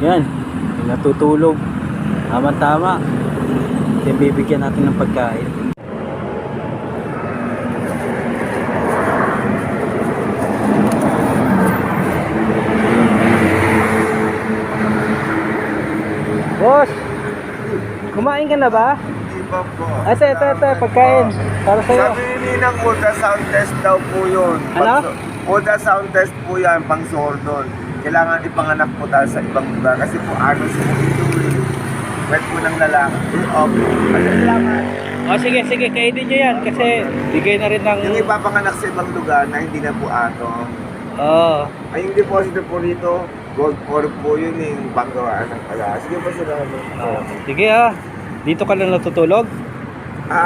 Yan, natutulog. Tama-tama. Then bibigyan natin ng pagkain. Boss, kumain ka na ba? Hindi pa po. Ito, pagkain. Para sa'yo. Sabi ni ng ultrasound test daw po yun. Ano? Ultrasound test po yan, pang sordon. Kailangan ipanganak po tayo sa ibang lugar. Kasi po ano sa ito eh. Wet po ng lalaki. Ano kailangan? O sige, kainin nyo yan. Kasi bigay na rin ng... Yung ipapanganak sa ibang lugar na hindi na po ato. Oo. Ay, yung deposito po rito, gold ore po yun yung panggawaan ng pala. Sige po sila. Sige ha. Dito ka lang natutulog?